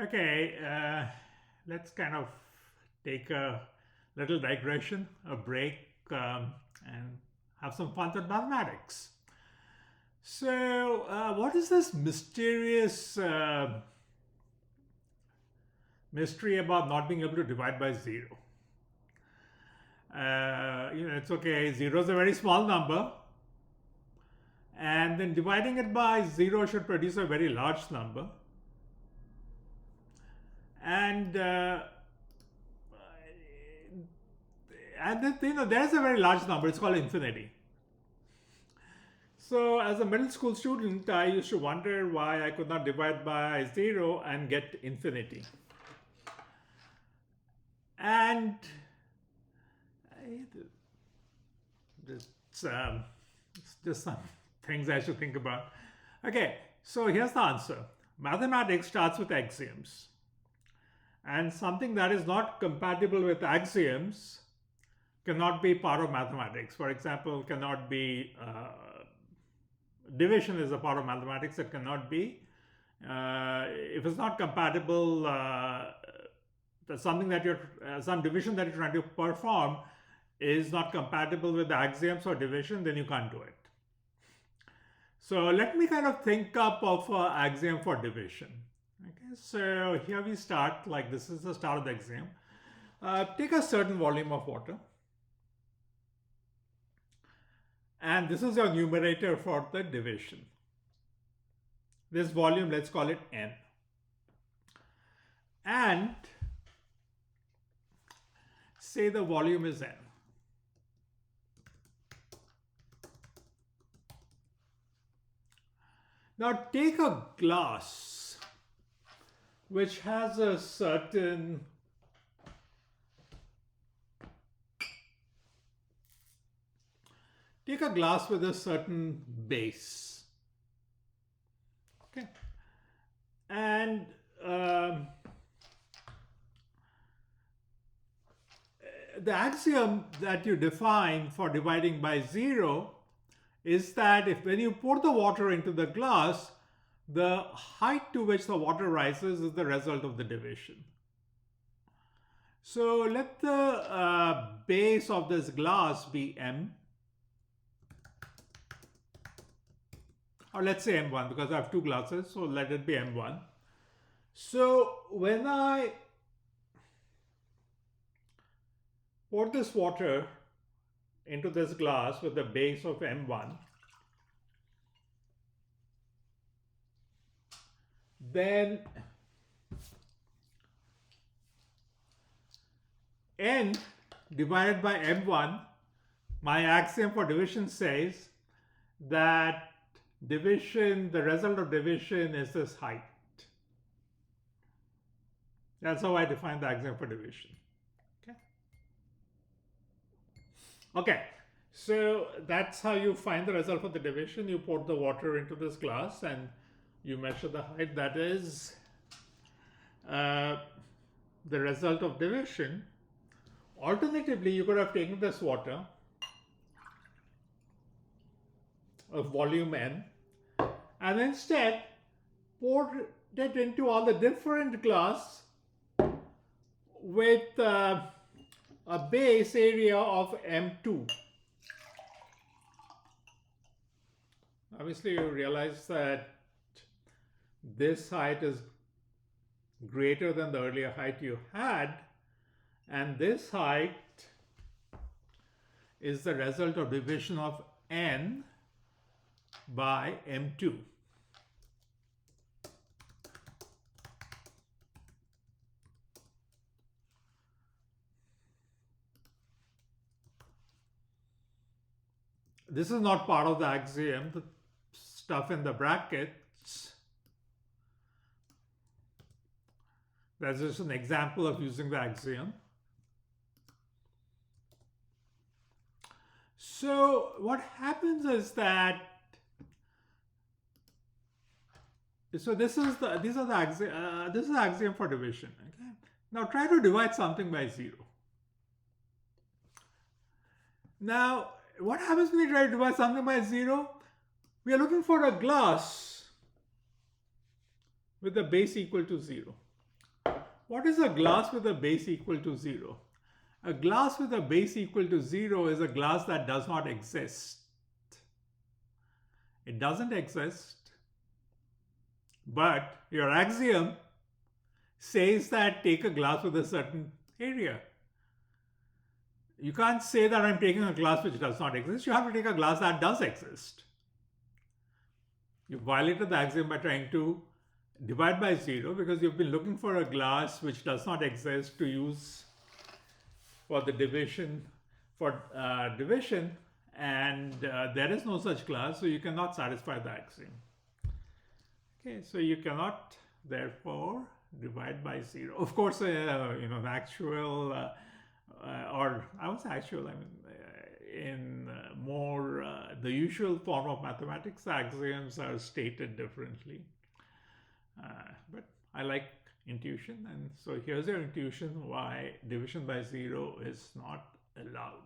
Okay, let's kind of take a little digression, a break, and have some fun with mathematics. So, what is this mysterious mystery about not being able to divide by zero? It's okay. Zero is a very small number, and then dividing it by zero should produce a very large number. And there's a very large number. It's called infinity. So, as a middle school student, I used to wonder why I could not divide by zero and get infinity. And it's just some things I should think about. Okay, so here's the answer. Mathematics starts with axioms. And something that is not compatible with axioms cannot be part of mathematics. For example, cannot be division is a part of mathematics. It cannot be. If it's not compatible, something that you're some division that you're trying to perform is not compatible with the axioms or division, then you can't do it. So let me kind of think up of an axiom for division. Okay, so here we start, like this is the start of the axiom. Take a certain volume of water, and this is your numerator for the division. This volume, let's call it n. And say the volume is n. Now take a glass which has a certain with a certain base. Okay. And the axiom that you define for dividing by zero is that when you pour the water into the glass, the height to which the water rises is the result of the division. So let the base of this glass be m, or let's say m1 because I have two glasses, so let it be m1. So when I pour this water into this glass with a base of m1, then n divided by m1, my axiom for division says that the result of division is this height. That's how I define the axiom for division. Okay, so that's how you find the result for the division. You pour the water into this glass and you measure the height. That is the result of division. Alternatively, you could have taken this water of volume n and instead poured it into all the different glass with a base area of m2. Obviously, you realize that this height is greater than the earlier height you had, and this height is the result of division of n by m2. This is not part of the axiom, the stuff in the brackets. That's just an example of using the axiom. So what happens is that, so this is the axiom for division. Okay? Now try to divide something by zero. Now, what happens when we try to divide something by zero? We are looking for a glass with a base equal to zero. What is a glass with a base equal to 0? A glass with a base equal to 0 is a glass that does not exist. It doesn't exist, but your axiom says that take a glass with a certain area. You can't say that I'm taking a glass which does not exist. You have to take a glass that does exist. You violated the axiom by trying to divide by 0 because you've been looking for a glass which does not exist to use for the division, and there is no such glass, so you cannot satisfy the axiom. Okay, so you cannot therefore divide by 0. Of course, the actual or I was actual, I mean, in more the usual form of mathematics, axioms are stated differently. But I like intuition, and so here's your intuition why division by 0 is not allowed.